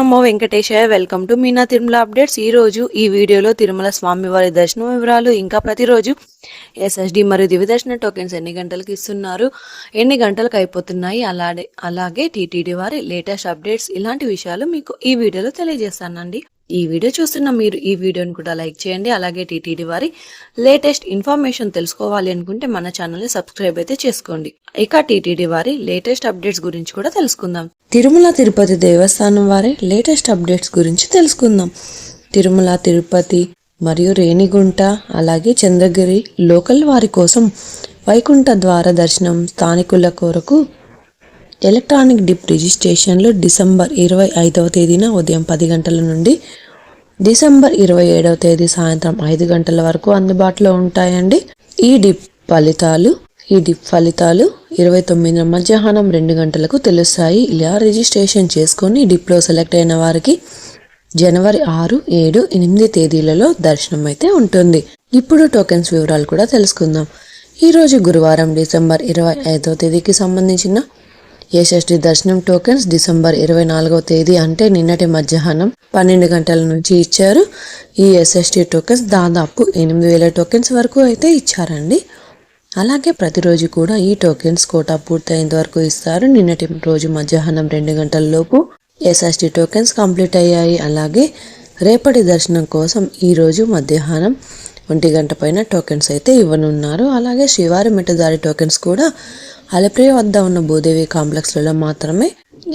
Namo Venkatesaya. Welcome to Meena Tirumala updates. ఈ రోజు ఈ వీడియోలో తిరుమల స్వామివారి దర్శనం వివరాలు, ఇంకా ప్రతిరోజు ఎస్ఎస్డి మరియు దివ్య దర్శన టోకెన్స్ ఎన్ని గంటలకు ఇస్తున్నారు, ఎన్ని గంటలకు అయిపోతున్నాయి, అలాగే టీటీడీ వారి లేటెస్ట్ అప్డేట్స్, ఇలాంటి విషయాలు మీకు ఈ వీడియోలో తెలియజేస్తానండి. ఈ వీడియో చూస్తున్న మీరు ఈ వీడియోని కూడా లైక్ చేయండి. అలాగే టీటీడీ వారి లేటెస్ట్ ఇన్ఫర్మేషన్ తెలుసుకోవాలి అనుకుంటే మన ఛానల్ని సబ్స్క్రైబ్ అయితే చేసుకోండి. ఇక టీటీడీ వారి లేటెస్ట్ అప్డేట్స్ గురించి కూడా తెలుసుకుందాం. తిరుమల తిరుపతి దేవస్థానం వారి లేటెస్ట్ అప్డేట్స్ గురించి తెలుసుకుందాం. తిరుమల తిరుపతి మరియు రేణిగుంట అలాగే చంద్రగిరి లోకల్ వారి కోసం వైకుంఠ ద్వార దర్శనం స్థానికుల కొరకు ఎలక్ట్రానిక్ డిప్ రిజిస్ట్రేషన్లు డిసెంబర్ 25వ తేదీన ఉదయం 10 గంటల నుండి డిసెంబర్ 27వ తేదీ సాయంత్రం 5 గంటల వరకు అందుబాటులో ఉంటాయండి. ఈ డిప్ ఫలితాలు 29 మధ్యాహ్నం 2 గంటలకు తెలుస్తాయి. ఇలా రిజిస్ట్రేషన్ చేసుకొని డిప్లో సెలెక్ట్ అయిన వారికి జనవరి 6, 7, 8 తేదీలలో దర్శనం అయితే ఉంటుంది. ఇప్పుడు టోకెన్స్ వివరాలు కూడా తెలుసుకుందాం. ఈరోజు గురువారం డిసెంబర్ 25వ తేదీకి సంబంధించిన ఎస్ఎస్డి దర్శనం టోకెన్స్ డిసెంబర్ 24వ తేదీ అంటే నిన్నటి మధ్యాహ్నం 12 గంటల నుంచి ఇచ్చారు. ఈ ఎస్ఎస్డి టోకెన్స్ దాదాపు 8,000 టోకెన్స్ వరకు అయితే ఇచ్చారండి. అలాగే ప్రతిరోజు కూడా ఈ టోకెన్స్ కోటా పూర్తయ్యేంత వరకు ఇస్తారు. నిన్నటి రోజు మధ్యాహ్నం 2 గంటల లోపు ఎస్ఎస్డి టోకెన్స్ కంప్లీట్ అయ్యాయి. అలాగే రేపటి దర్శనం కోసం ఈ రోజు మధ్యాహ్నం 1 గంట పైన టోకెన్స్ అయితే ఇవ్వనున్నారు. అలాగే శ్రీవారి మెట్టుదారి టోకెన్స్ కూడా అలప్రియ వద్ద ఉన్న భూదేవి కాంప్లెక్స్లలో మాత్రమే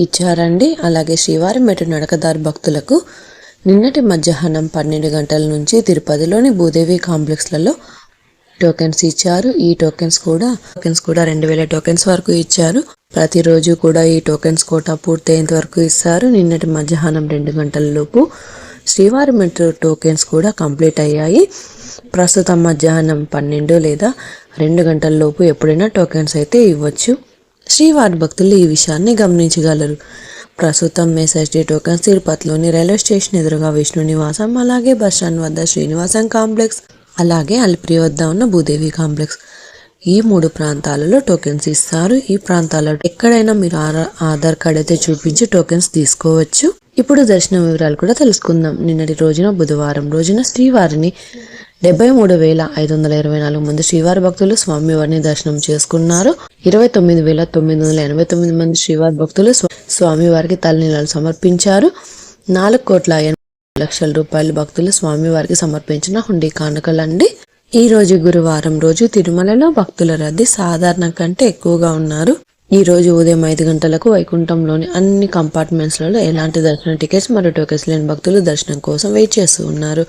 ఇచ్చారండి. అలాగే శ్రీవారి మెట్టు నడకదారి భక్తులకు నిన్నటి మధ్యాహ్నం 12 గంటల నుంచి తిరుపతిలోని భూదేవి కాంప్లెక్స్లలో టోకెన్స్ ఇచ్చారు. ఈ టోకెన్స్ కూడా 2,000 టోకెన్స్ వరకు ఇచ్చారు. ప్రతిరోజు కూడా ఈ టోకెన్స్ కోటా పూర్తయ్యేంత వరకు ఇస్తారు. నిన్నటి మధ్యాహ్నం 2 గంటల లోపు శ్రీవారి మెట్రో టోకెన్స్ కూడా కంప్లీట్ అయ్యాయి. ప్రస్తుతం మధ్యాహ్నం 12 లేదా 2 గంటల లోపు ఎప్పుడైనా టోకెన్స్ అయితే ఇవ్వచ్చు. శ్రీవారి భక్తులు ఈ విషయాన్ని గమనించగలరు. ప్రస్తుతం ఎస్ఎస్డి టోకెన్స్ తిరుపతిలోని రైల్వే స్టేషన్ ఎదురుగా విష్ణు నివాసం, అలాగే బస్టాండ్ వద్ద శ్రీనివాసం కాంప్లెక్స్, అలాగే అలిప్రియ వద్ద ఉన్న భూదేవి కాంప్లెక్స్, ఈ 3 ప్రాంతాలలో టోకెన్స్ ఇస్తారు. ఈ ప్రాంతాలలో ఎక్కడైనా మీరు ఆధార్ కార్డ్ అయితే చూపించి టోకెన్స్ తీసుకోవచ్చు. ఇప్పుడు దర్శనం వివరాలు కూడా తెలుసుకుందాం. నిన్నటి రోజున బుధవారం రోజున శ్రీవారిని 73,524 మంది శ్రీవారి భక్తులు స్వామివారిని దర్శనం చేసుకున్నారు. 29,989 మంది శ్రీవారి భక్తులు స్వామివారికి తలనీలాలు సమర్పించారు. 4,80,00,000 రూపాయల భక్తులు స్వామివారికి సమర్పించిన హుండీ కానుకలండి. ఈ రోజు గురువారం రోజు తిరుమలలో భక్తుల రద్దీ సాధారణం కంటే ఎక్కువగా ఉన్నారు. ఈ రోజు ఉదయం 5 గంటలకు వైకుంఠంలోని అన్ని కంపార్ట్మెంట్స్లలో ఎలాంటి దర్శన టికెట్స్ మరియు టోకెన్స్ లేని భక్తులు దర్శనం కోసం వెయిట్ చేస్తూ ఉన్నారు.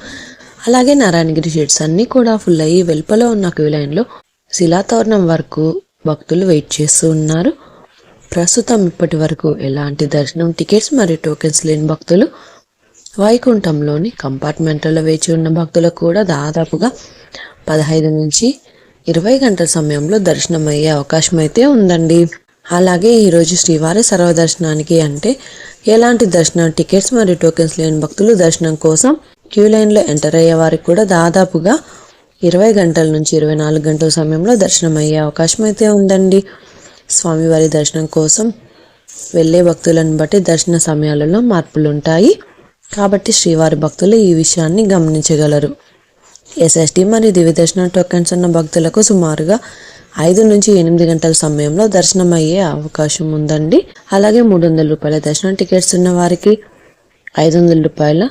అలాగే నారాయణగిరి షెడ్స్ అన్ని కూడా ఫుల్ అయ్యి వెలుపల ఉన్న క్యూ లైన్లో శిలాతోరణం వరకు భక్తులు వెయిట్ చేస్తూ ఉన్నారు. ప్రస్తుతం ఇప్పటి వరకు ఎలాంటి దర్శనం టికెట్స్ మరియు టోకెన్స్ లేని భక్తులు వైకుంఠంలోని కంపార్ట్మెంట్లలో వేచి ఉన్న భక్తులకు కూడా దాదాపుగా 15 నుంచి 20 గంటల సమయంలో దర్శనం అయ్యే అవకాశం అయితే ఉందండి. అలాగే ఈరోజు శ్రీవారి సర్వదర్శనానికి అంటే ఎలాంటి దర్శనం టికెట్స్ మరియు టోకెన్స్ లేని భక్తులు దర్శనం కోసం క్యూ లైన్లో ఎంటర్ అయ్యే వారికి కూడా దాదాపుగా 20 గంటల నుంచి 24 గంటల సమయంలో దర్శనం అయ్యే అవకాశం అయితే ఉందండి. స్వామివారి దర్శనం కోసం వెళ్ళే భక్తులను బట్టి దర్శన సమయాలలో మార్పులు ఉంటాయి. కాబట్టి శ్రీవారి భక్తులు ఈ విషయాన్ని గమనించగలరు. ఎస్ఎస్డి మరియు దివ్య దర్శన టోకెన్స్ ఉన్న భక్తులకు సుమారుగా 5 నుంచి 8 గంటల సమయంలో దర్శనం అయ్యే అవకాశం ఉందండి. అలాగే 300 రూపాయల దర్శనం టికెట్స్ ఉన్న వారికి, 500 రూపాయల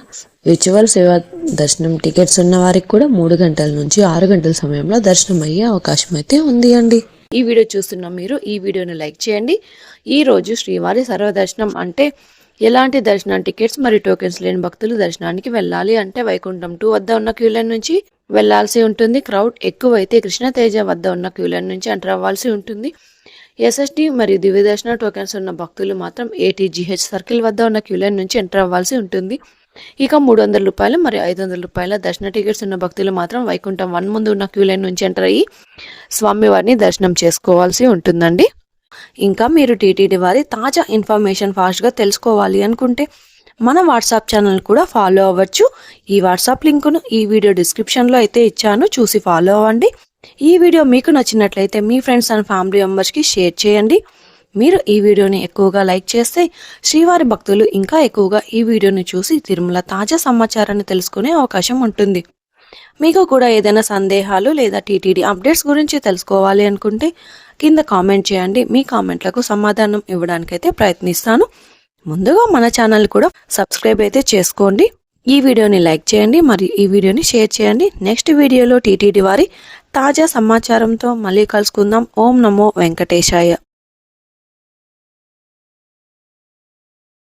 విర్చువల్ సేవా దర్శనం టికెట్స్ ఉన్న వారికి కూడా 3 గంటల నుంచి 6 గంటల సమయంలో దర్శనం అయ్యే అవకాశం అయితే ఉంది అండి. ఈ వీడియో చూస్తున్న మీరు ఈ వీడియోని లైక్ చేయండి. ఈ రోజు శ్రీవారి సర్వదర్శనం అంటే ఎలాంటి దర్శనం టికెట్స్ మరియు టోకెన్స్ లేని భక్తులు దర్శనానికి వెళ్ళాలి అంటే వైకుంఠం 2 వద్ద ఉన్న క్యూ లైన్ నుంచి వెళ్లాల్సి ఉంటుంది. క్రౌడ్ ఎక్కువైతే కృష్ణతేజ వద్ద ఉన్న క్యూ లైన్ నుంచి ఎంటర్ అవ్వాల్సి ఉంటుంది. ఎస్ఎస్డి మరియు దివ్య దర్శన టోకెన్స్ ఉన్న భక్తులు మాత్రం ATGH సర్కిల్ వద్ద ఉన్న క్యూ లైన్ నుంచి ఎంటర్ అవ్వాల్సి ఉంటుంది. ఇక 300 రూపాయలు మరియు 500 రూపాయల దర్శన టికెట్స్ ఉన్న భక్తులు మాత్రం వైకుంఠం 1 ముందు ఉన్న క్యూ లైన్ నుంచి ఎంటర్ అయ్యి స్వామివారిని దర్శనం చేసుకోవాల్సి ఉంటుందండి. ఇంకా మీరు టీటీడీ వారి తాజా ఇన్ఫర్మేషన్ ఫాస్ట్గా తెలుసుకోవాలి అనుకుంటే మన వాట్సాప్ ఛానల్ కూడా ఫాలో అవ్వచ్చు. ఈ వాట్సాప్ లింకును ఈ వీడియో డిస్క్రిప్షన్లో అయితే ఇచ్చాను, చూసి ఫాలో అవ్వండి. ఈ వీడియో మీకు నచ్చినట్లయితే మీ ఫ్రెండ్స్ అండ్ ఫ్యామిలీ మెంబర్స్కి షేర్ చేయండి. మీరు ఈ వీడియోని ఎక్కువగా లైక్ చేస్తే శ్రీవారి భక్తులు ఇంకా ఎక్కువగా ఈ వీడియోని చూసి తిరుమల తాజా సమాచారాన్ని తెలుసుకునే అవకాశం ఉంటుంది. మీకు కూడా ఏదైనా సందేహాలు లేదా టీటీడీ అప్డేట్స్ గురించి తెలుసుకోవాలి అనుకుంటే కింద కామెంట్ చేయండి. మీ కామెంట్లకు సమాధానం ఇవ్వడానికైతే ప్రయత్నిస్తాను. ముందుగా మన ఛానల్ కూడా సబ్స్క్రైబ్ అయితే చేసుకోండి. ఈ వీడియోని లైక్ చేయండి మరియు ఈ వీడియోని షేర్ చేయండి. నెక్స్ట్ వీడియోలో టీటీడీ వారి తాజా సమాచారంతో మళ్ళీ కలుసుకుందాం. ఓం నమో వెంకటేశాయ.